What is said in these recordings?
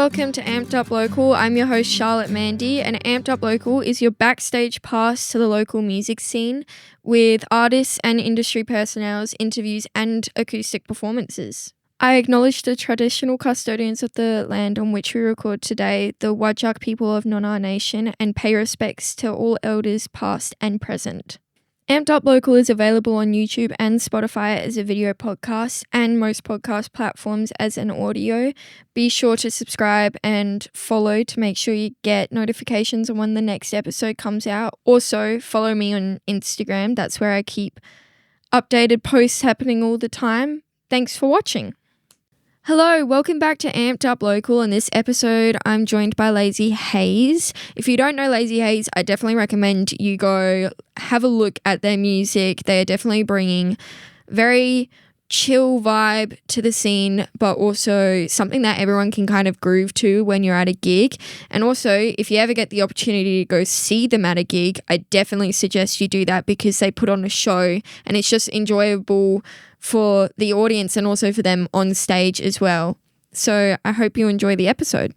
welcome to Amped Up Local. I'm your host Charlotte Mandy, and Amped Up Local is your backstage pass to the local music scene with artists and industry personnel, interviews and acoustic performances. I acknowledge the traditional custodians of the land on which we record today, the Whadjuk people of Noongar Nation, and pay respects to all elders past and present. Amped Up Local is available on YouTube and Spotify as a video podcast and most podcast platforms as an audio. Be sure to subscribe and follow to make sure you get notifications on when the next episode comes out. Also, follow me on Instagram. That's where I keep updated posts happening all the time. Thanks for watching. Hello, welcome back to Amped Up Local. In this episode, I'm joined by Lazy Haze. If you don't know Lazy Haze, I definitely recommend you go have a look at their music. They are definitely bringing very chill vibe to the scene, but also something that everyone can kind of groove to when you're at a gig. And also, if you ever get the opportunity to go see them at a gig, I definitely suggest you do that because they put on a show and it's just enjoyable for the audience and also for them on stage as well. So I hope you enjoy the episode.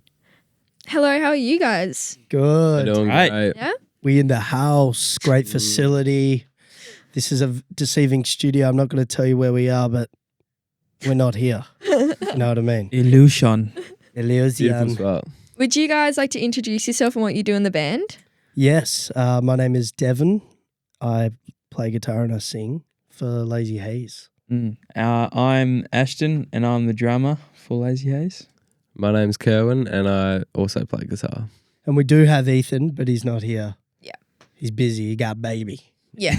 Hello, how are you guys? Good. Doing great. Yeah? We in the house. Great facility. This is a deceiving studio. I'm not going to tell you where we are, but we're not here. You know what I mean? Illusion. Beautiful Illusion. spot. Would you guys like to introduce yourself and what you do in the band? Yes. My name is Devin. I play guitar and I sing for Lazy Haze. I'm Ashton and I'm the drummer for Lazy Haze. My name's Kirwan and I also play guitar. And we do have Ethan, but he's not here. Yeah. He's busy. He got baby. Yeah.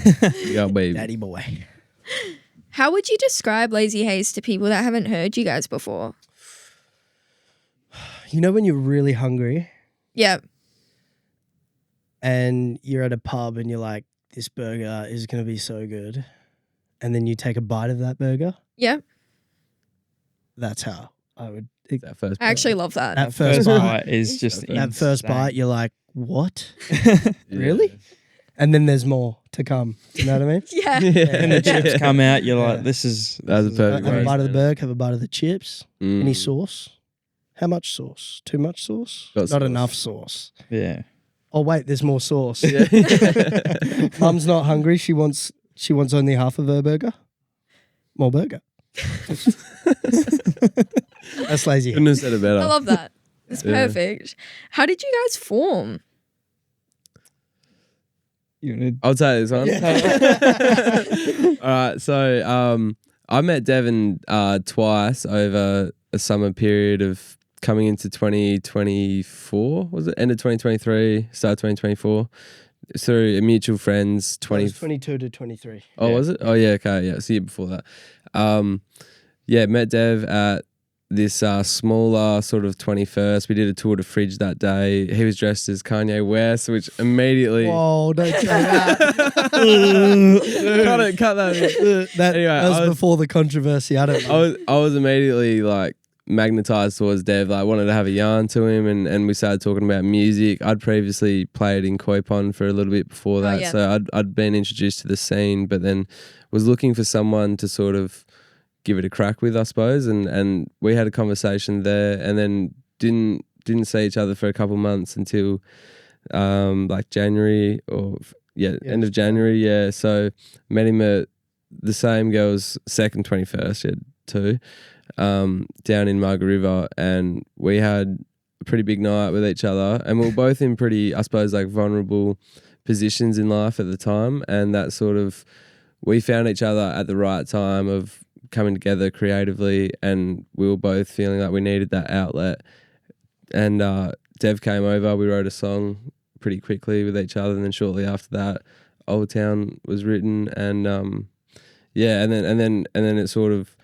You got baby. Daddy boy. How would you describe Lazy Haze to people that haven't heard you guys before? You know when you're really hungry Yeah. and you're at a pub and you're like, this burger is going to be so good. And then you take a bite of that burger. Yeah. That's how I would. That first I actually love that. That first bite. is just That first bite, you're like, what? Yeah. Really? And then there's more to come. You know what I mean? Yeah. and the chips come out, you're like, Yeah. this is... That's a perfect Have a way. bite of the burger, have a bite of the chips. Mm. Any sauce? How much sauce? Too much sauce? Got Not sauce. enough sauce. Yeah. Oh wait, there's more sauce. Yeah. Mum's not hungry. She wants only half of her burger. More burger. That's lazy. Couldn't have said it better. I love that. It's Yeah. perfect. How did you guys form? You wanna- I'll tell you this one. All right, so I met Devin twice over a summer period of coming into 2024. Was it end of 2023, start 2024? Through a mutual friend's 22 to 23. Oh, Yeah. was it? Oh, yeah, okay. Yeah, it's the year before that. Yeah, met Dev at this smaller sort of 21st. We did a tour to Fridge that day. He was dressed as Kanye West, which immediately... Whoa, don't say that. cut that. that Anyway, was I was- before the controversy. I don't know. I was immediately like magnetized towards Dev. Like, I wanted to have a yarn to him and we started talking about music. I'd previously played in Koi Pond for a little bit before that. yeah. So I'd been introduced to the scene, but then was looking for someone to sort of give it a crack with, I suppose. And we had a conversation there and then didn't see each other for a couple months until like January or end of January. Yeah. So met him at the same girl's second 21st. She had two. Down in Margaret River, and we had a pretty big night with each other, and we were both in pretty, I suppose, like vulnerable positions in life at the time, and that sort of, we found each other at the right time of coming together creatively, and we were both feeling like we needed that outlet, and Dev came over, we wrote a song pretty quickly with each other, and then shortly after that, Old Town was written, and and then it sort of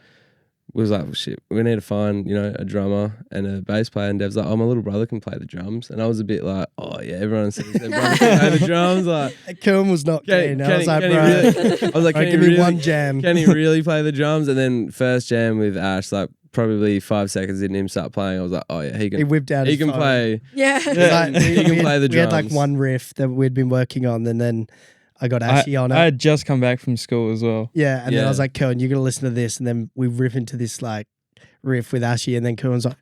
was like, well, shit, we need to find, a drummer and a bass player. And Dev's like, oh, my little brother can play the drums. And I was a bit like, oh, yeah, everyone says their brother can play the drums. Like, Kerwin was not keen. I was like, bro, I was like, give me one jam. Can he really play the drums? And then first jam with Ash, like probably 5 seconds in him start playing, I was like, oh, yeah, he He whipped out he his can phone. play. Yeah. Like, He can play the We had like drums. one riff that we'd been working on, and then I got Ashy on it. I had just come back from school as well. Yeah, and then I Yeah. was like, Kerwin, you're going to listen to this. And then we riff into this like riff with Ashy, and then Kerwin's like,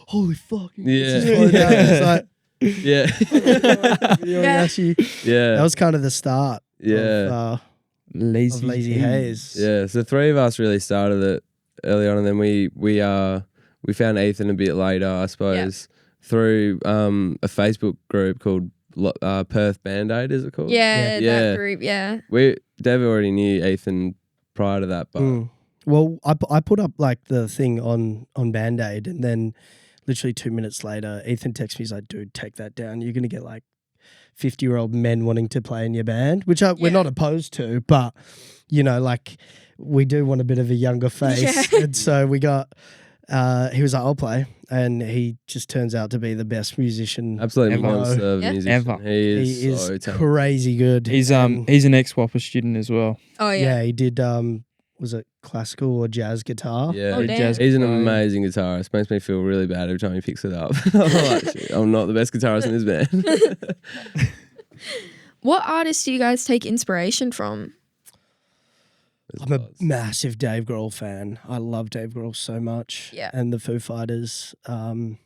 holy fuck. Yeah. It's like, Yeah. Yeah. Yeah. that was kind of the start Yeah. of Lazy, Lazy Haze. Yeah, so three of us really started it early on, and then we found Ethan a bit later, I suppose, through a Facebook group called Perth Band-Aid. Is it called? Yeah, Yeah. that group. Yeah. Dev already knew Ethan prior to that, but Well, I put up like the thing on Band-Aid, and then literally 2 minutes later, Ethan texts me. He's like, "Dude, take that down. You're gonna get like 50-year-old men wanting to play in your band," which we're not opposed to, but like we do want a bit of a younger face, and so we got. He was like, "I'll play," and he just turns out to be the best musician. absolute Ever. monster of a Yeah. musician. Ever. He is He so is talented. crazy good. He's And, he's an ex-Whopper student as well. Oh yeah. yeah, he did. Was it classical or jazz guitar? Yeah, Oh, damn. Jazz he's an guitar. amazing guitarist. Makes me feel really bad every time he picks it up. I'm like, shit, I'm not the best guitarist in this band. What artists do you guys take inspiration from? I'm a massive Dave Grohl fan. I love Dave Grohl so much. Yeah. And the Foo Fighters. The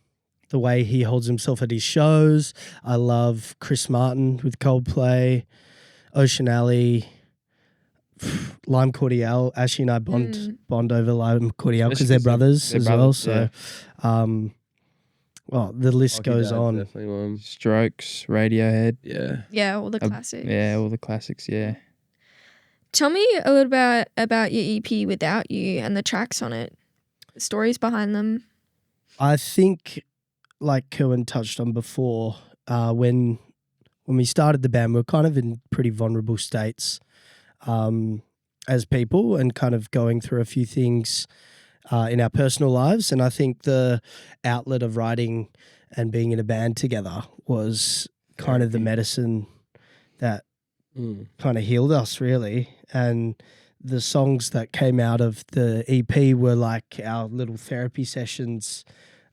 way he holds himself at his shows. I love Chris Martin with Coldplay, Ocean Alley, Lime Cordiale. Ashley and I bond over Lime Cordiale because they're brothers they're as brothers, well. So, well, the list Hockey goes Dad's on. Definitely one. Strokes, Radiohead. Yeah. Yeah, all the classics. Yeah, all the classics. Yeah. Tell me a little about your EP Without You and the tracks on it, the stories behind them. I think, like Kirwan touched on before, when we started the band, we were kind of in pretty vulnerable states as people and kind of going through a few things in our personal lives. And I think the outlet of writing and being in a band together was kind of the medicine that kind of healed us, really. And the songs that came out of the EP were like our little therapy sessions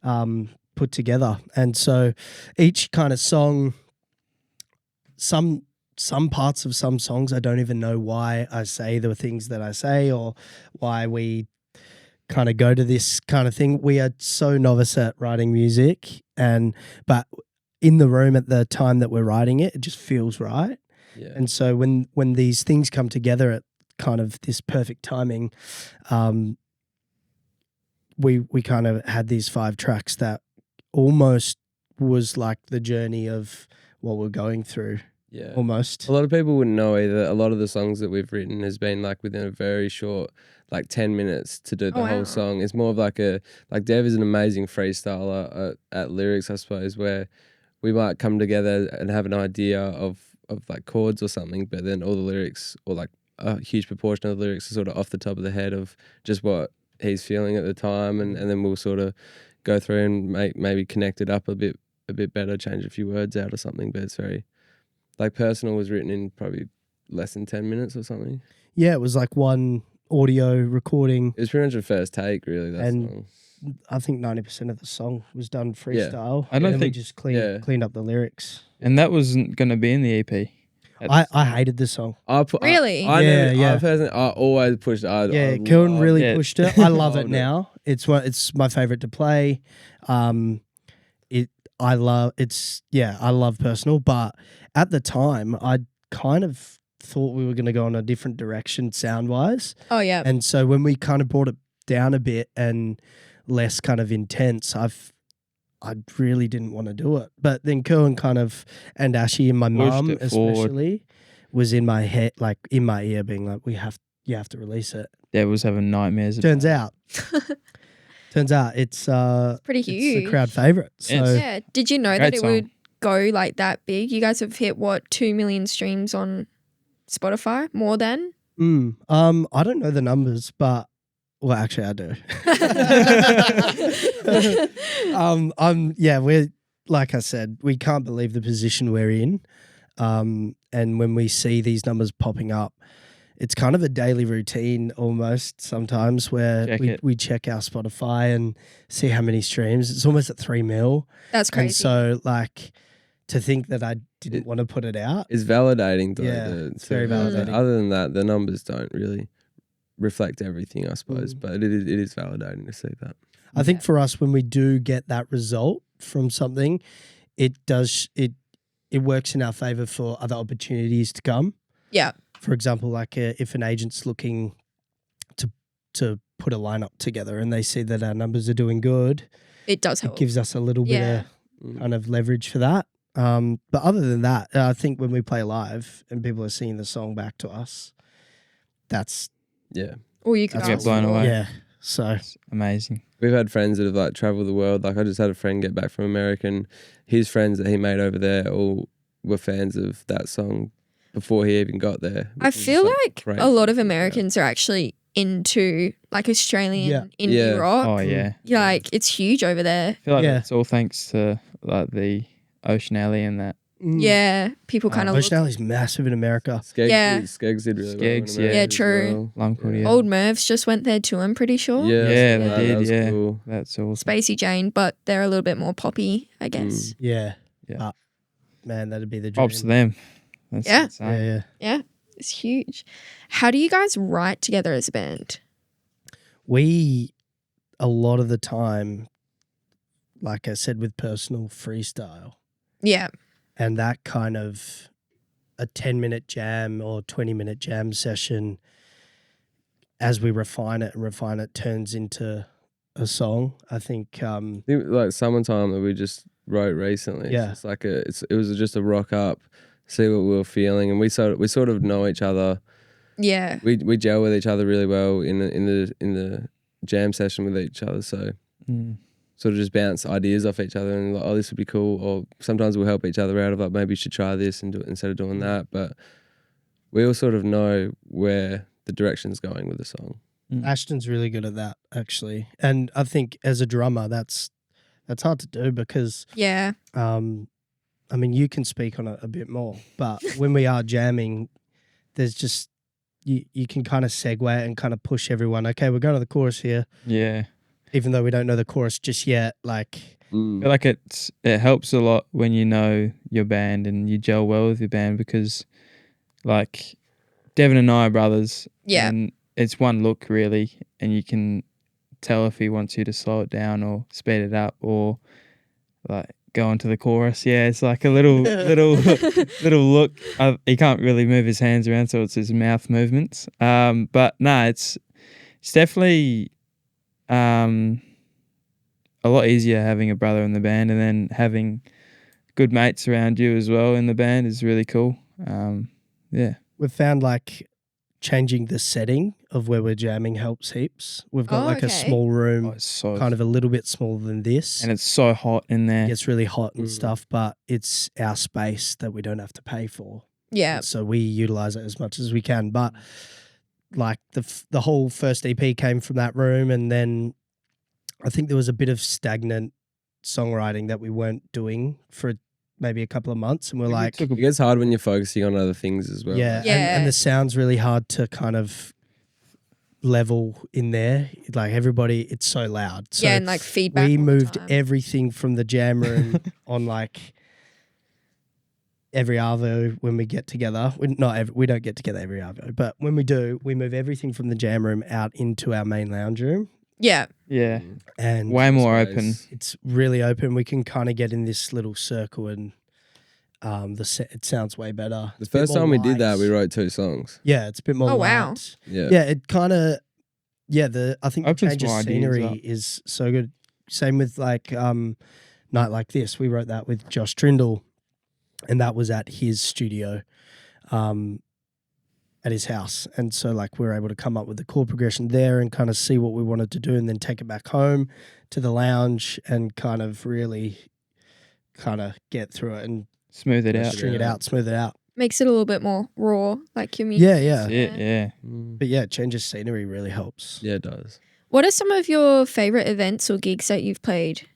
put together. And so each kind of song, some parts of some songs, I don't even know why I say the things that I say or why we kind of go to this kind of thing. We are so novice at writing music, but in the room at the time that we're writing it, it just feels right. Yeah. And so when these things come together at kind of this perfect timing, we kind of had these 5 tracks that almost was like the journey of what we're going through. Yeah. Almost. A lot of people wouldn't know either. A lot of the songs that we've written has been like within a very short, like 10 minutes to do the Oh, whole wow. song. It's more of like Dev is an amazing freestyler at lyrics, I suppose, where we might come together and have an idea of like chords or something, but then all the lyrics or like a huge proportion of the lyrics are sort of off the top of the head of just what he's feeling at the time, and then we'll sort of go through and maybe connect it up a bit better, change a few words out or something. But it's very like Personal was written in probably less than 10 minutes or something. Yeah, it was like one audio recording. It was pretty much a first take, really. That And song. I think 90% of the song was done freestyle. I don't and then think- we just cleaned up the lyrics. And that wasn't going to be in the EP. I hated the song. Really? Yeah. I always pushed. Yeah, Kieran Kirwan really Yeah. pushed it. I love it Loved it. now. It's my favorite to play. I love Personal, but at the time I kind of thought we were going to go in a different direction sound wise. Oh yeah. And so when we kind of brought it down a bit and less kind of intense, I really didn't want to do it. But then Kirwan kind of, and Ashy and my Pushed mum it forward. especially, was in my head, like in my ear, being like, you have to release it. Dad was having nightmares. Turns out it's Pretty it's huge. a crowd favorite. So Yes. Yeah. Did you know Great that it song. would go like that big? You guys have hit 2 million streams on Spotify? More than? I don't know the numbers, but well, actually I do. We're, like I said, we can't believe the position we're in. And when we see these numbers popping up, it's kind of a daily routine almost sometimes where we check our Spotify and see how many streams. It's almost at 3 mil. That's crazy. And so like to think that I didn't want to put it out. It's validating, though. Yeah, it's very validating. Other than that, the numbers don't really reflect everything, I suppose. But it is validating to see that. I think for us, when we do get that result from something, it works in our favor for other opportunities to come. Yeah. For example, like if an agent's looking to put a lineup together and they see that our numbers are doing good, It does help. it gives us a little bit Yeah. of kind of leverage for that. But other than that, I think when we play live and people are singing the song back to us, that's Or you could that's get ask blown for. away. yeah. So It's amazing. We've had friends that have like traveled the world. Like I just had a friend get back from America, and his friends that he made over there all were fans of that song before he even got there. I which is feel just, like great a lot to of think about. Americans are actually into like Australian indie Yeah. rock. Oh yeah. Like it's huge over there. I feel like Yeah. it's all thanks to like the Ocean Alley and that. Yeah, people kind of Ocean look. Alley's massive in America. Skeggs did really well. Skeggs, in yeah. America Yeah, as true. well. Lung Cordia. Old Mervs just went there too, I'm pretty sure. Yeah, I Yeah, saw they that. did, That was yeah. cool. That's awesome. Spacey Jane, but they're a little bit more poppy, I guess. Yeah. Yeah. Man, that'd be the dream. Props to them. That's Yeah. insane. Yeah. Yeah, it's huge. How do you guys write together as a band? We, a lot of the time, like I said, with personal freestyle, Yeah, and that kind of a 10-minute jam or 20-minute jam session, as we refine it, turns into a song. I think, I think like Summertime that we just wrote recently. Yeah. It's just like it was just a rock up, see what we were feeling, and we sort of know each other. yeah, We gel with each other really well in the jam session with each other. So Mm. sort of just bounce ideas off each other and like, oh, this would be cool. Or sometimes we'll help each other out of like, maybe you should try this and do it instead of doing that. But we all sort of know where the direction's going with the song. Ashton's really good at that, actually. And I think as a drummer, that's hard to do because, yeah, I mean, you can speak on it a bit more, but when we are jamming, there's just, you can kind of segue and kind of push everyone. Okay, we're going to the chorus here, Yeah. even though we don't know the chorus just yet. Like, I feel like it helps a lot when you know your band and you gel well with your band because like Devin and I are brothers. Yeah. And it's one look really and you can tell if he wants you to slow it down or speed it up or like go into the chorus. Yeah, it's like a little look. He can't really move his hands around, so it's his mouth movements. But no, it's definitely a lot easier having a brother in the band, and then having good mates around you as well in the band is really cool. Yeah. we've found like changing the setting of where we're jamming helps heaps. We've got Oh, like a okay. small Oh, room, it's so kind of a little bit smaller than this. and it's so hot in there. It gets really hot and stuff, but it's our space that we don't have to pay for. yeah, So we utilize it as much as we can. But like the whole first EP came from that room, and then I think there was a bit of stagnant songwriting that we weren't doing for maybe a couple of months, and we're like, It gets hard when you're focusing on other things as well. yeah, Yeah. And the sound's really hard to kind of level in there. Like everybody, it's so loud. So yeah, and like feedback. we all the moved time. everything from the jam room on like every arvo when we get together. We don't get together every arvo, but when we do, we move everything from the jam room out into our main lounge room, Yeah, Yeah. and Way more Space. open. it's really open. We can kind of get in this little circle, and it sounds way better. The It's a bit first more time we did that, light. we wrote 2 songs. Yeah, it's a bit more. Oh, wow. light. Yeah. Yeah, it kind of. Yeah, I think the Opens change of more ideas scenery up. is so good. Same with like Night Like This. We wrote that with Josh Trindle, and that was at his studio, at his house. And so like we were able to come up with the chord progression there and kind of see what we wanted to do, and then take it back home to the lounge and kind of really kind of get through it and Smooth it out. string it out, smooth it out. makes it a little bit more raw, like your music. Yeah, yeah. That's it, yeah. But yeah, change of scenery really helps. Yeah, it does. What are some of your favorite events or gigs that you've played?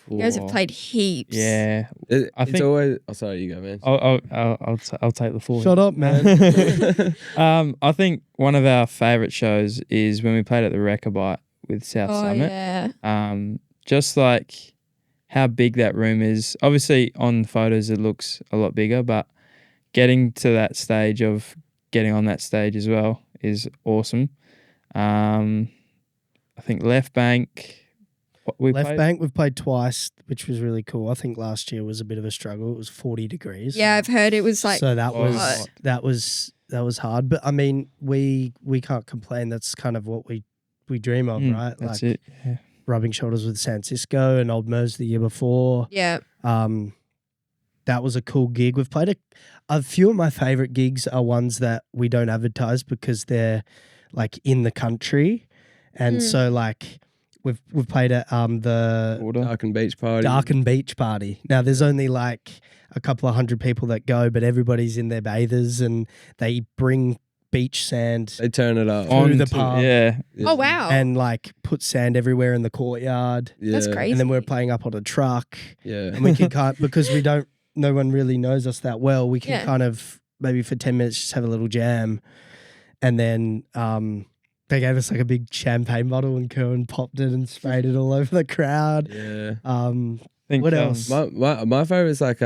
You guys have Oh, played heaps. Yeah. It's think- always. Oh, sorry, you go, man. I'll take the floor. Shut up, man. I think one of our favourite shows is when we played at the Rechabite with South Oh Summit. yeah. Just like how big that room is. Obviously, on the photos it looks a lot bigger, but getting to that stage of getting on that stage as well is awesome. I think left bank. Left bank we've played twice, which was really cool. I think last year was a bit of a struggle. It was 40 degrees. Yeah, I've heard it was like so that hot. was hard. But I mean, we can't complain. That's kind of what we dream of, right? That's like it. Yeah. rubbing shoulders with San Cisco and Old Mers the year before. yeah. That was a cool gig. We've played a few of my favorite gigs are ones that we don't advertise because they're like in the country, and so like we've played at the Dark and Beach Party. Dark and Beach Party. Now there's only like a couple of hundred people that go, but everybody's in their bathers and they bring beach sand They turn it up. On the pub. Yeah. Oh wow. and like put sand everywhere in the courtyard. Yeah. That's crazy. And then we're playing up on a truck. Yeah. And we can because no one really knows us that well. We can kind of maybe for 10 minutes just have a little jam. And then they gave us like a big champagne bottle and Kirwan popped it and sprayed it all over the crowd. Yeah. What else? My favorite is like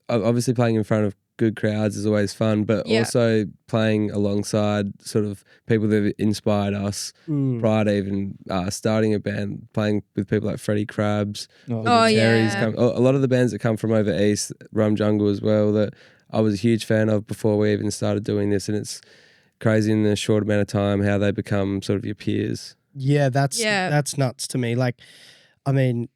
obviously playing in front of good crowds is always fun, but also playing alongside sort of people that have inspired us prior to even starting a band, playing with people like Freddie Krabs. Oh, yeah. A lot of the bands that come from over east, Rum Jungle as well, that I was a huge fan of before we even started doing this, and it's crazy in a short amount of time how they become sort of your peers. Yeah, that's nuts to me. Like, I mean,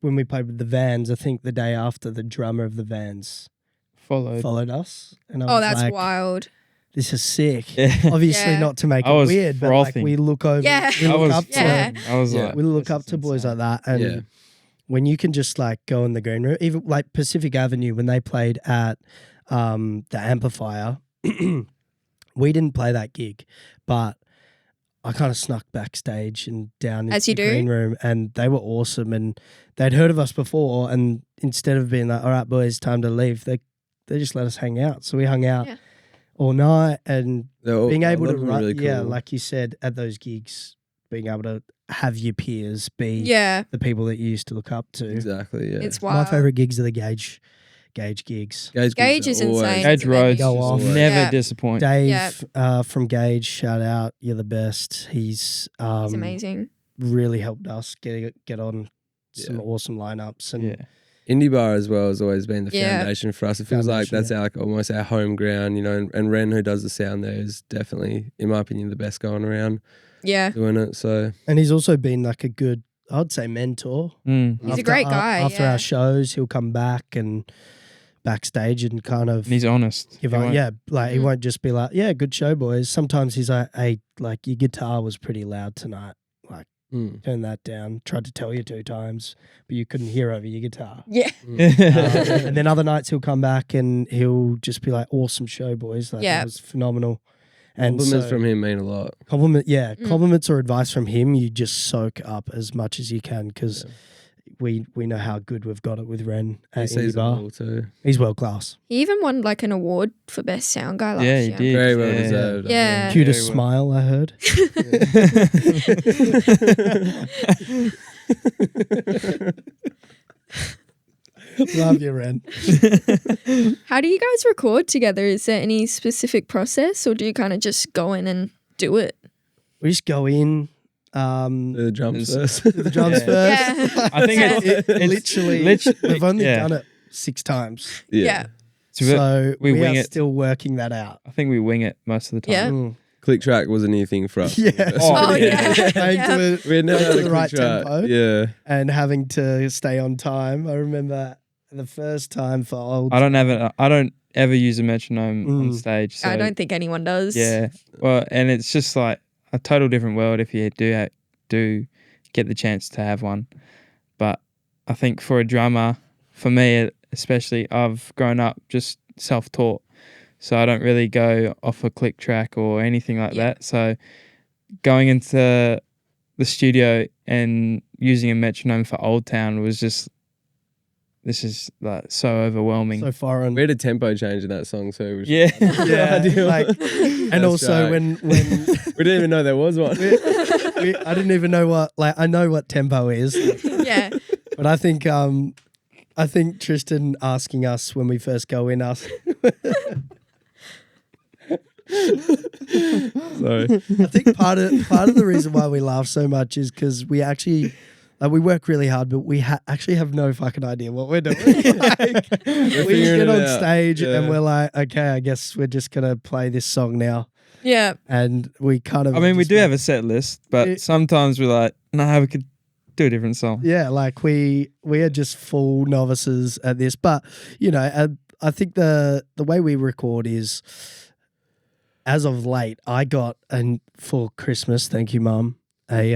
when we played with the Vans, I think the day after the drummer of the Vans followed us, and I was that's like, wild. This is sick. Yeah. Obviously, Yeah. not to make I it was weird, but like frothing. we look over, Yeah. we look up Yeah. to, I was Yeah. like, we look this up is to boys insane. like that, and when you can just like go in the green room, even like Pacific Avenue when they played at the Amplifier, we didn't play that gig, but I kind of snuck backstage and down As into you the do. green room, and they were awesome, and they'd heard of us before, and instead of being like, "All right, boys, time to leave," they just let us hang out. So we hung out all night, and being able to write, really cool. like you said, at those gigs, being able to have your peers be Yeah. the people that you used to look up to. Exactly. Yeah. It's wild. My favorite gigs are the Gage gigs. Gage is insane. Gage Road's Go off. never Yeah. disappoint. Dave from Gage, shout out, you're the best. He's It's amazing. really helped us get on some awesome lineups, and Yeah. Indie Bar as well has always been the Yeah. foundation for us. It feels like Foundation, that's almost our home ground, you know, and Ren, who does the sound there, is definitely, in my opinion, the best going around Yeah. doing it. So and he's also been like a good, I'd say, mentor. He's a great guy. After yeah. our shows, he'll come back and backstage and kind of And he's honest. give He up. won't- Yeah, like he won't just be like, "Yeah, good show, boys." Sometimes he's like, "Hey, like your guitar was pretty loud tonight. Like turn that down." Tried to tell you 2 times, but you couldn't hear over your guitar. Yeah. And then other nights he'll come back and he'll just be like, "Awesome show, boys. Like Yeah. that was phenomenal." And compliments so, from him mean a lot. compliments or advice from him, you just soak up as much as you can because we know how good we've got it with Ren He at sees Indie it Bar. all too. He's world class. He even won like an award for best sound guy last Yeah, year. he did. Very well Yeah. deserved. Yeah. Cutest Very well. smile, I heard. Love you, Ren. How do you guys record together? Is there any specific process, or do you kind of just go in and do it? We just go in. The drums It's- first. The drums Yeah. first. Yeah. I think it's Literally, we've only yeah. done it 6 times. Yeah. So we we wing are it. still working that out. I think we wing it most of the Yeah. time. Mm. Click track was a new thing for us. Yeah. Oh, yeah. Going Yeah. to it We had never had a the click right track. tempo. Yeah. and having to stay on time. I remember the first time for old. I don't ever use a metronome on Mm. stage. So, I don't think anyone does. Yeah. Well, and it's just like a total different world if you do get the chance to have one. But I think for a drummer, for me especially, I've grown up just self-taught. So I don't really go off a click track or anything like that. So going into the studio and using a metronome for Old Town was just, this is like so overwhelming. so foreign. We had a tempo change in that song, so which Yeah. Yeah, like, and That's also right. when we didn't even know there was one. I didn't even know what, like, I know what tempo is, Yeah. but I think Tristan asking us when we first go in, Sorry. I think part of the reason why we laugh so much is because we actually we work really hard, but we actually have no fucking idea what we're doing. Like, we just figuring get it on out. stage and Yeah. we're like, okay, I guess we're just gonna play this song now, Yeah. and we kind of. I mean, we just do like- have a set list, but It- sometimes we're like, no, we could do a different song. Yeah, like we are just full novices at this, but you know, I think the way we record is, as of late, I got for Christmas, thank you, Mum, a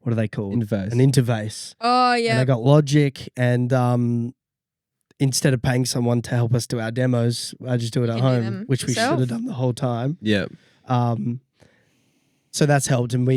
what are they called? Interface. An interface. Oh And yeah. I got Logic, and instead of paying someone to help us do our demos, I just do it You at can do home, them which we should yourself. have done the whole time. Yeah. So that's helped, and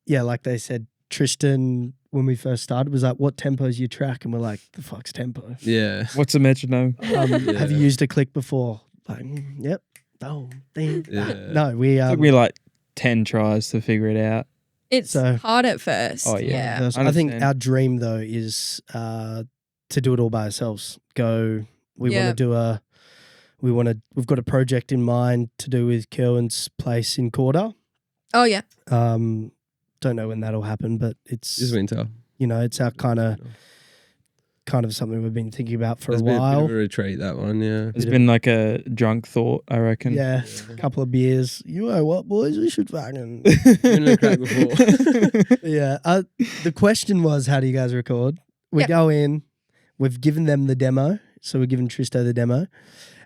like they said, Tristan, when we first started, was like, "What tempo's your track?" And we're like, "The fuck's tempo?" Yeah. What's a metronome? Have you used a click before? Like, yep. Oh, ding. Yeah. No, we Took me like 10 tries to figure it out. It's So- hard at first. Oh, yeah. Yeah. I think 100%. our dream though is to do it all by ourselves. We want Yeah. to do we've got a project in mind to do with Kirwan's place in Quarter. Oh yeah. Don't know when that'll happen, but it's This winter. it's our kind of something we've been thinking about for It's a been a bit while. of a retreat, that one, yeah. It's been like a drunk thought, I reckon. Yeah, a couple of beers. You know what, boys? We should fucking Been in a crack before. yeah. The question was, how do you guys record? We Yep. go in, we've given them the demo, so we're giving Tristo the demo,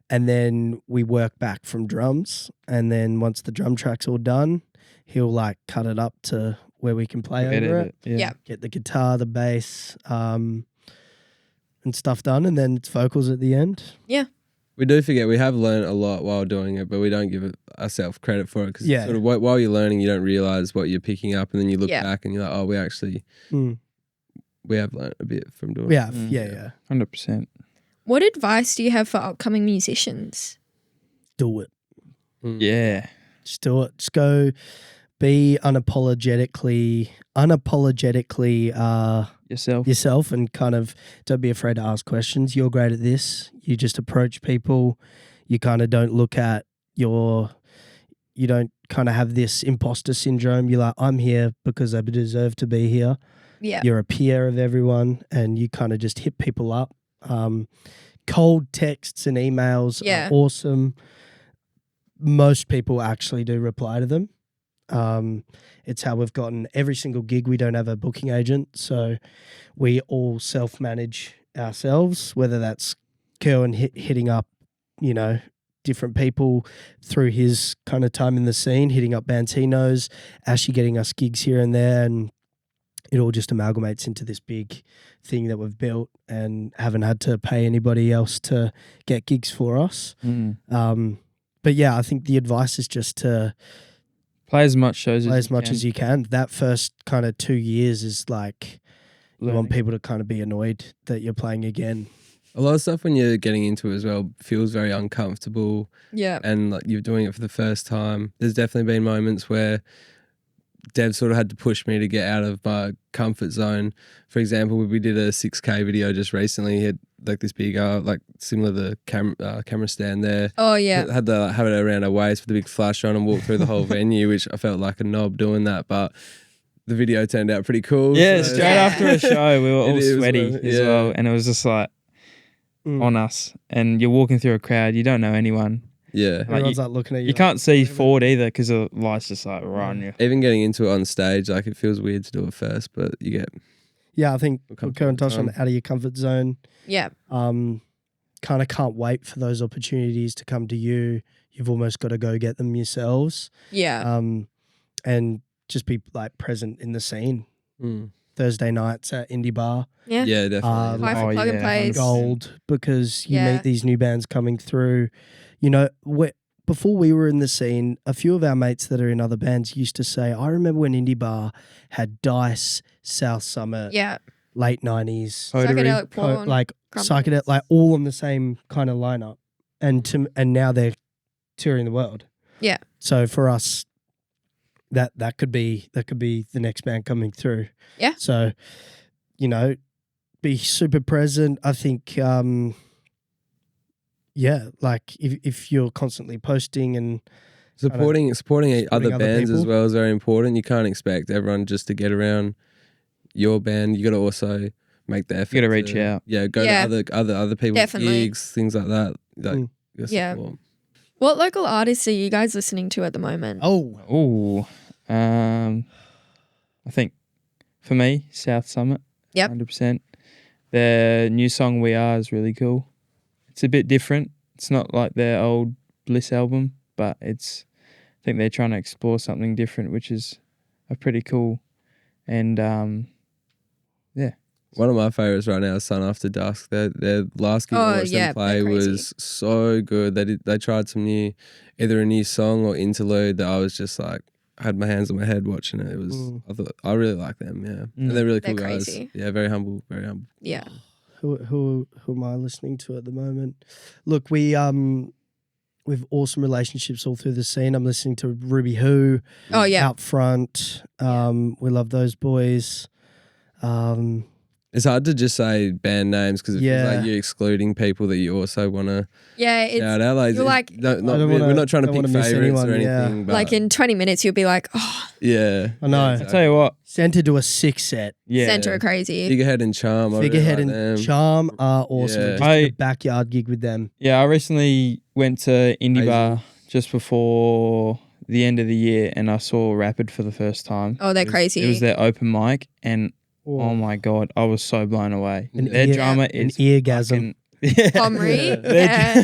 and then we work back from drums, and then once the drum track's all done, he'll like cut it up to where we can play Edit over it, Yeah. Yeah. get the guitar, the bass, and stuff done, and then it's vocals at the end. We do forget we have learned a lot while doing it, but we don't give ourselves credit for it because Yeah. sort of while you're learning, you don't realize what you're picking up, and then you look Yeah. back and you're like, oh, we have learned a bit from doing We it. have, yeah. 100%. What advice do you have for upcoming musicians? Do it. Mm. Yeah. Just do it. Just go. Be unapologetically Yourself. yourself, and kind of don't be afraid to ask questions. You're great at this. You just approach people. You kind of don't look at you don't kind of have this imposter syndrome. You're like, I'm here because I deserve to be here. Yeah. You're a peer of everyone, and you kind of just hit people up. Cold texts and emails Yeah. are awesome. Most people actually do reply to them. It's how we've gotten every single gig. We don't have a booking agent, so we all self-manage ourselves, whether that's Kirwan hitting up, different people through his kind of time in the scene, hitting up bands he knows, Ashy getting us gigs here and there, and it all just amalgamates into this big thing that we've built and haven't had to pay anybody else to get gigs for us. But yeah, I think the advice is just to Play as much shows play as as much as you can. That first kind of 2 years is like you want people to kind of be annoyed that you're playing again. A lot of stuff when you're getting into it as well feels very uncomfortable, Yeah. and like you're doing it for the first time. There's definitely been moments where Dev sort of had to push me to get out of my comfort zone. For example, we did a 6K video just recently. He had like this big, like similar to the camera stand there. Oh yeah. Had to have it around our waist with a big flash on and walk through the whole venue, which I felt like a knob doing that, but the video turned out pretty cool. Yeah, so- straight after a show, we were all It is, sweaty well, as yeah. well. And it was just like on us. And you're walking through a crowd, you don't know anyone. Yeah. Like, Everyone's like looking at you. You can't see forward either because the light's just like right on you. Even getting into it on stage, like it feels weird to do it first, but you get Yeah, I think Come Kirwan touched on time. out of your comfort zone. Yeah. Kind of can't wait for those opportunities to come to you. You've almost got to go get them yourselves. Yeah. And just be like present in the scene. mm. Thursday nights at Indie Bar. Yeah. Yeah, definitely. Apply for plug and plays. 100%. Gold, because you Yeah. meet these new bands coming through. Before we were in the scene, a few of our mates that are in other bands used to say, I remember when Indie Bar had Dice, South Summit, Yeah. late 90s, Psychedelic porn. like Crumpets. psychedelic, like all on the same kind of lineup. And now they're touring the world. Yeah. So for us, that could be the next band coming through. Yeah. So, be super present. I think like if you're constantly posting and Supporting other other bands as people. well is very important. You can't expect everyone just to get around your band. You got to also make the effort. You gotta reach out. Yeah, go Yeah. to other people's Definitely. gigs, things like that. Like, Mm. you gotta Yeah. support. What local artists are you guys listening to at the moment? Oh, Oh, I think for me, South Summit. Yep. 100%. Their new song "We Are" is really cool. It's a bit different. It's not like their old Bliss album, but I think they're trying to explore something different, which is a pretty cool. And One of my favorites right now is Sun After Dusk. Their last gig I watched them play they're crazy. was so good. They tried some either a new song or interlude that I was just like, I had my hands on my head watching it. It was I really like them, yeah. And they're really cool They're guys. crazy. Yeah, very humble, very humble. Yeah. who am I listening to at the moment? Look, we've awesome relationships all through the scene. I'm listening to Ruby Who, Oh yeah. Out Front. We love those boys. It's hard to just say band names because it feels Yeah. like you're excluding people that you also want to Yeah. It's shout out. Like, you're like- we're not trying to don't pick wanna miss favorites or anyone, yeah. anything. But like in 20 minutes you'll be like, oh, yeah, I know. Yeah, I tell you what, Sent to do a 6 set. yeah, Center are crazy. Figurehead and Charm. I really Figurehead like and them. Charm are awesome. Yeah. We just did a backyard gig with them. yeah. I recently went to Indie Hazel. Bar just before the end of the year, and I saw Rapid for the first time. Oh, they're It was- crazy. It was their open mic, and oh my god, I was so blown away. Their ear- drummer an is eargasm. fucking- Omri. Their- Yeah.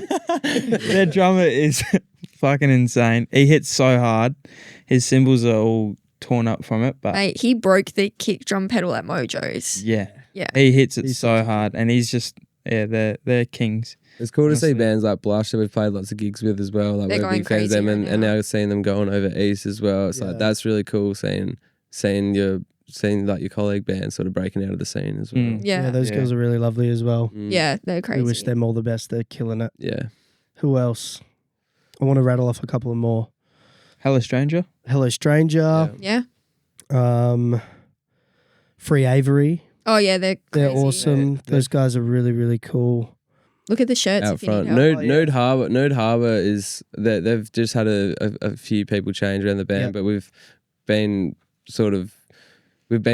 Their drummer is fucking insane. He hits so hard. His cymbals are all torn up from it, but Mate, he broke the kick drum pedal at Mojo's. yeah, Yeah. he hits it He's so hard, and he's just they're kings. It's cool to see Honestly. bands like Blush that we've played lots of gigs with as well. Like They're we're going big fans of them, crazy right and now. now seeing them going over east as well. It's Yeah. like that's really cool. Seeing like your colleague band sort of breaking out of the scene as well. Mm. Yeah. Those Yeah. girls are really lovely as well. Mm. Yeah, they're We crazy. wish them all the best. They're killing it. Yeah. Who else? I want to rattle off a couple of more. Hello, stranger. Hello Stranger. Yeah. Free Avery. Oh yeah, they're They're crazy. awesome. Yeah. Those guys are really, really cool. Look at the shirts Out if front. you need help. Nude Harbour. Nude Harbour is they've just had a few people change around the band, Yep. but we've been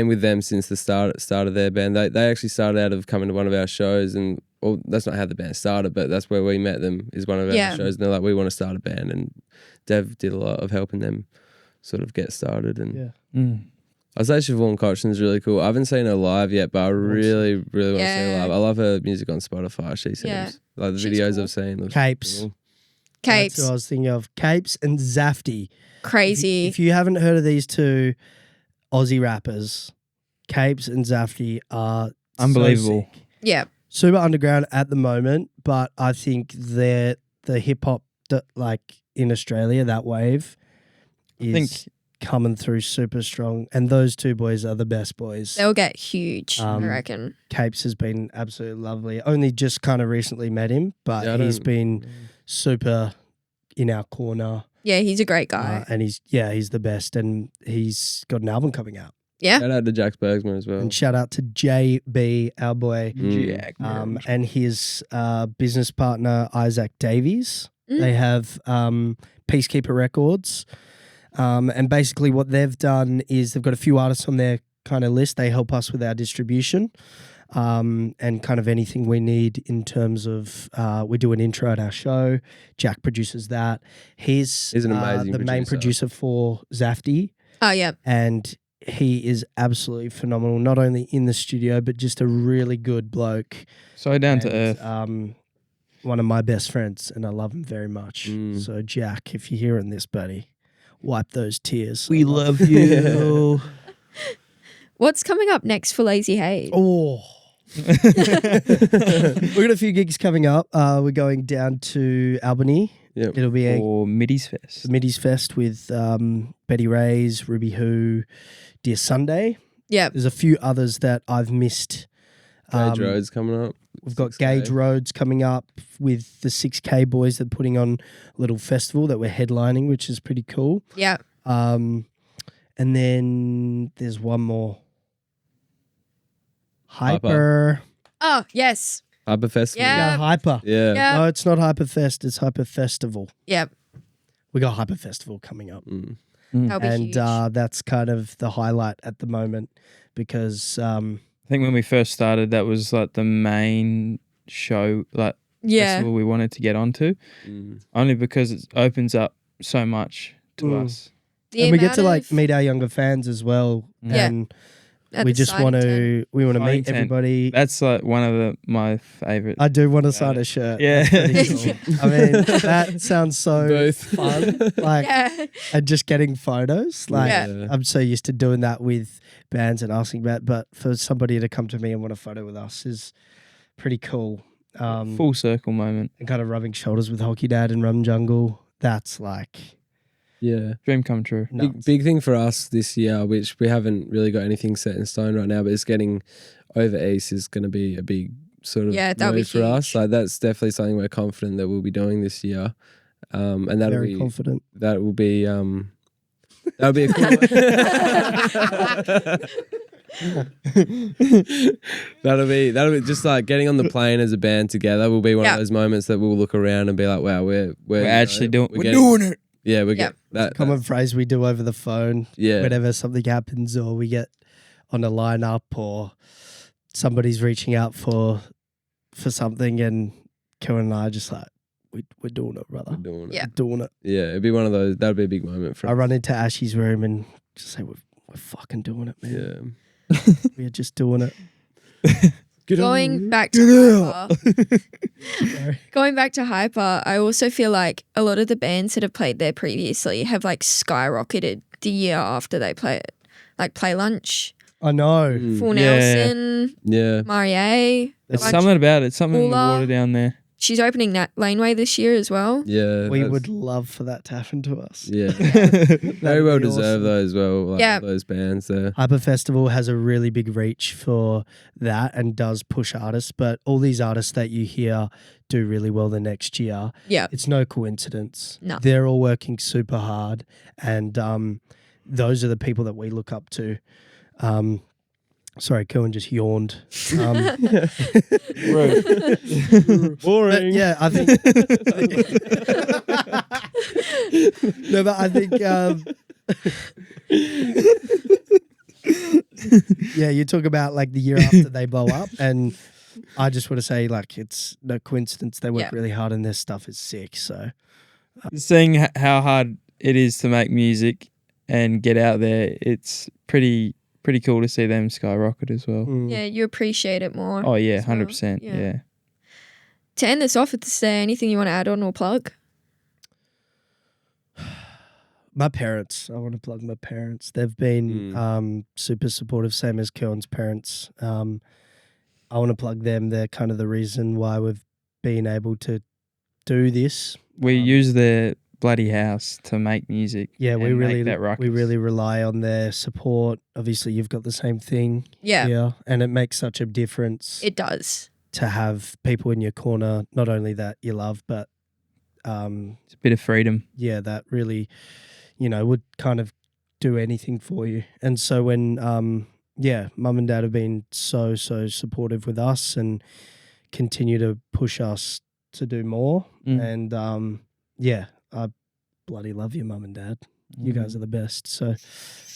with them since the start of their band. They actually started out of coming to one of our shows, and well, that's not how the band started, but that's where we met them. Is one of our Yeah. shows, and they're like, we want to start a band, and Dev did a lot of helping them sort of get started. And Yeah. I'd say Siobhan Cochin's really cool. I haven't seen her live yet, but I really, really want to see her Yeah. live. I love her music on Spotify. She seems Yeah. like the She's videos cool. I've seen. Looks Capes. cool. Capes. That's who I was thinking of. Capes and Zafty. Crazy. If you haven't heard of these two Aussie rappers, Capes and Zafty are so Unbelievable. sick. yeah. Super underground at the moment, but I think they're the hip hop that like in Australia, that wave I is think coming through super strong. And those two boys are the best boys. They'll get huge, I Um, reckon. Capes has been absolutely lovely. Only just kind of recently met him, but Yeah, I he's don't- been super in our corner. Yeah, he's a great guy. And he's the best. And he's got an album coming out. Yeah. Shout out to Jax Bergsman as well. And shout out to JB, our boy, Jack. and his business partner, Isaac Davies. Mm. They have Peacekeeper Records. And basically what they've done is they've got a few artists on their kind of list. They help us with our distribution and kind of anything we need in terms of we do an intro at our show. Jack produces that. He's He's an amazing the main producer. producer for Zafty. Oh yeah. And he is absolutely phenomenal, not only in the studio, but just a really good bloke. So down to And, earth. One of my best friends, and I love him very much. Mm. So, Jack, if you're hearing this, buddy, wipe those tears. We I love you. What's coming up next for Lazy Haze? Oh. We've got a few gigs coming up. We're going down to Albany. Yep. It'll be a Or Middies Fest. Middies Fest with Betty Ray's, Ruby Who, Dear Sunday. Yeah. There's a few others that I've missed. Gage Road's coming up. We've got 6K. Gage Roads coming up with the 6K boys. They're putting on a little festival that we're headlining, which is pretty cool. Yeah. And then there's one more. Hyper. Oh, yes. Hyper Festival. Yeah. Yeah, Hyper. Yeah. Yeah. No, it's not Hyper Fest. It's Hyper Festival. Yep. we got Hyper Festival coming up. That'll be And huge. that's kind of the highlight at the moment because I think when we first started, that was like the main show, like festival we wanted to get onto, only because it opens up so much to us. and we get to like meet our younger fans as well. Yeah. And at we the just side want of to meet Signing tent. everybody. That's like one of my favorite. I do want to sign a shirt. Yeah. That's pretty cool. I mean, that sounds so Both. fun. Like, Yeah. and just getting photos. Like, Yeah. I'm so used to doing that with bands and asking about, but for somebody to come to me and want a photo with us is pretty cool. Full circle moment. And kind of rubbing shoulders with Hockey Dad and Rum Jungle. That's like Yeah. Dream come true. nuts. Big thing for us this year, which we haven't really got anything set in stone right now, but it's getting over East is going to be a big sort of that'll be move for us. huge. Like that's definitely something we're confident that we'll be doing this year, and that'll Very be confident. that will be that'll be a cool. that'll be just like getting on the plane as a band together will be one of those moments that we'll look around and be like, wow, we're actually doing it. Yeah, we're Yeah. getting that. Common phrase we do over the phone. Yeah. Whenever something happens or we get on a lineup or somebody's reaching out for something and Karen and I are just like, we're doing it, brother. We're doing it. Yeah. We're doing it. Yeah, it'd be one of those. That'd be a big moment for I us. run into Ashy's room and just say, we're fucking doing it, man. Yeah. We're just doing it. Going back to Hyper, going back to Hyper, I also feel like a lot of the bands that have played there previously have like skyrocketed the year after they play it. Like Play Lunch, I know. Full Yeah. Nelson, Yeah. Marie. There's Bunch- something about it. Something in the Paula. water down there. She's opening that laneway this year as well. Yeah. We that's- would love for that to happen to us. Yeah. That'd Very well be deserved awesome. though as well. Like Yeah. those bands there. Hyper Festival has a really big reach for that and does push artists, but all these artists that you hear do really well the next year. Yeah. It's no coincidence. No. They're all working super hard and those are the people that we look up to. Sorry, Cohen just yawned. Boring. Yeah, I think. No, but I think. Yeah, you talk about like the year after they blow up, and I just want to say like it's no coincidence they work Yeah. really hard and their stuff is sick. So Seeing how hard it is to make music and get out there, it's pretty cool to see them skyrocket as well. Yeah, you appreciate it more. Oh yeah, as well. 100%. Yeah. To end this off, is there anything you want to add on or plug? my parents, I want to plug my parents. They've been super supportive, same as Cohen's parents. I want to plug them. They're kind of the reason why we've been able to do this. We use their bloody house to make music. Yeah, and we make really that ruckus. we really rely on their support. Obviously, you've got the same thing. Yeah, And it makes such a difference it does. to have people in your corner, not only that you love, but It's a bit of freedom. yeah, that really, would kind of do anything for you. And so when mum and dad have been so supportive with us and continue to push us to do more. And I bloody love you, mum and dad. You guys are the best. So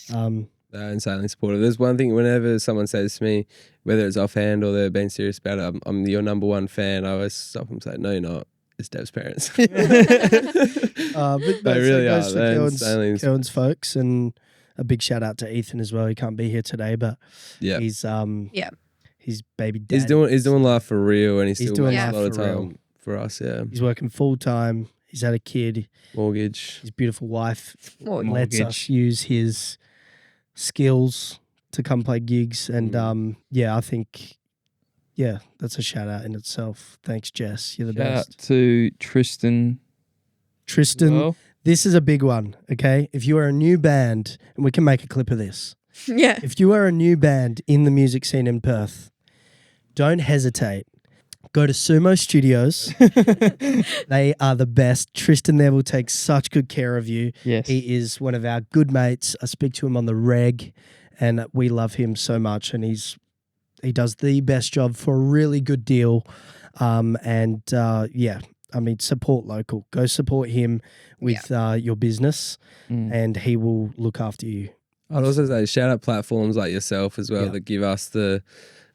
They're insanely supportive. There's one thing whenever someone says to me, whether it's offhand or they're being serious about it, I'm your number one fan. I always stop and say, no, you're not. It's Dev's parents. but They really goes are. for They're Cohen's, insanely Cohen's folks, and a big shout out to Ethan as well. He can't be here today, but Yeah. he's his baby dad. He's doing life for real, and he's He's still doing makes a life lot of for real. time for us. Yeah, He's working full time. He's had a kid. mortgage. His beautiful wife Well, lets us use his skills to come play gigs, and I think that's a shout out in itself. Thanks, Jess. You're the Shout out best. to Tristan. Tristan, Well, this is a big one. Okay, if you are a new band, and we can make a clip of this. yeah, If you are a new band in the music scene in Perth, don't hesitate. Go to Sumo Studios. They are the best. Tristan there will take such good care of you. yes. He is one of our good mates. I speak to him on the reg, and we love him so much. And he does the best job for a really good deal. I I mean, support local. Go support him with your business, and he will look after you. I'd also say shout out platforms like yourself as well that give us the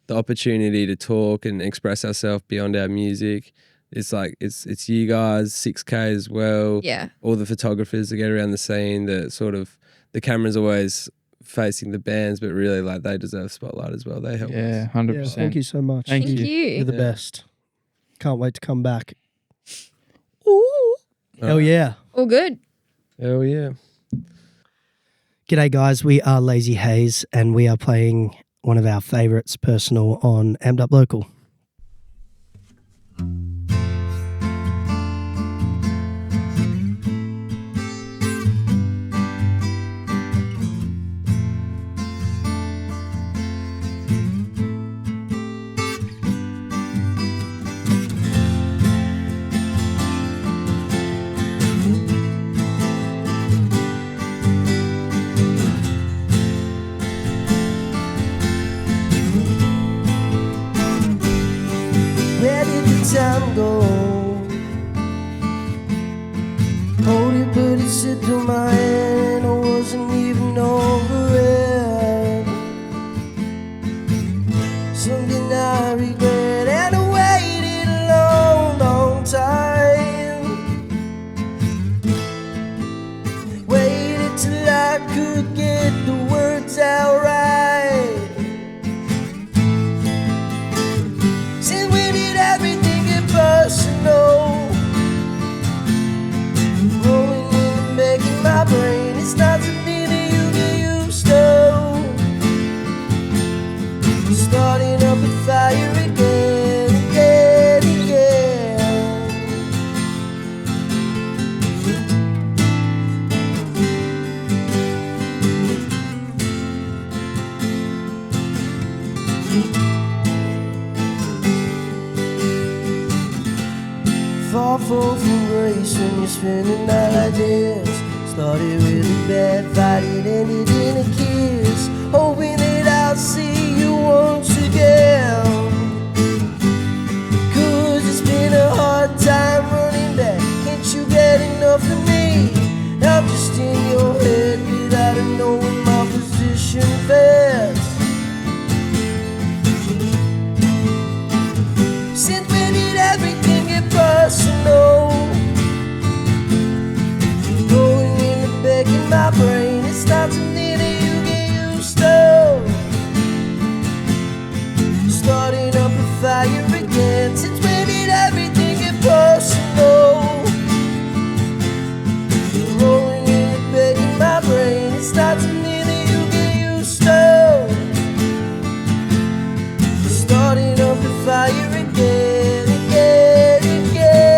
opportunity to talk and express ourselves beyond our music. It's like it's you guys, 6K as well. Yeah. All the photographers that get around the scene, that sort of the camera's always facing the bands, but really like they deserve spotlight as well. They help Yeah, us. 100%. Yeah, thank you so much. Thank Thank you. you. You're the best. Can't wait to come back. Ooh. Hell yeah. All good. Hell yeah. G'day guys, we are Lazy Haze and we are playing one of our favourites, Personal, on Amped Up Local. Where did the time go? Hold it, but it slipped through my hand. I wasn't even over it. Something I regret, and I waited a long, long time. Waited till I could get the words out right. Since when did everything get personal? Rolling in and making my brain. It's not something that you get used to. Starting up a fire again, again, again. Far from grace when you spend a night like this. Started with a bad fight, it ended in a kiss. Hoping that I'll see you once again. Cause it's been a hard time running back. Can't you get enough of me? I'm just in your head without knowing my position fast. Since when did everything get personal? Going in and begging my brain. It's not something that you get used to. Starting up a fire again. Since when did everything get personal? Rolling in and begging my brain. It's not something that you get used to. Starting up a fire again, again, again.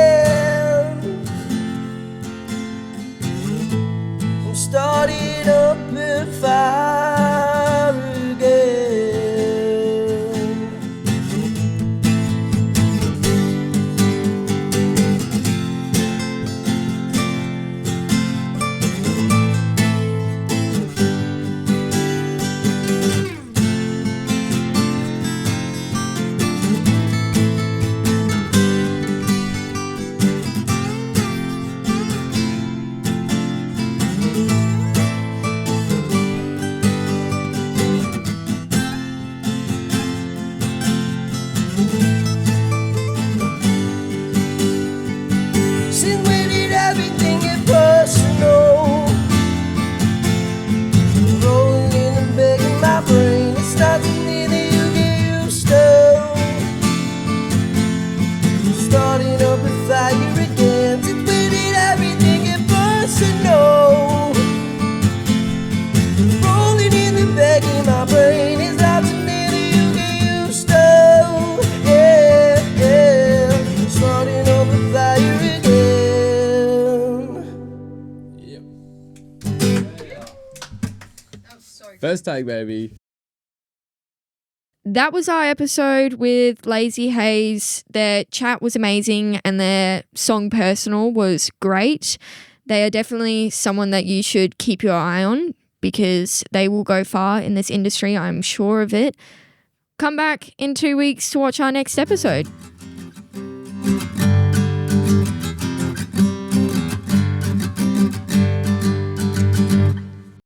I'm starting up a fire again. Since when did everything get personal? Rolling in and begging my brain. It's not something that you get used to. Starting up a fire again. Since when did everything get personal? Rolling in and begging my brain. It's not something that you get used to. Yeah, yeah. Starting up a fire again. First take, baby. That was our episode with Lazy Haze. Their chat was amazing and their song Personal was great. They are definitely someone that you should keep your eye on because they will go far in this industry, I'm sure of it. Come back in 2 weeks to watch our next episode.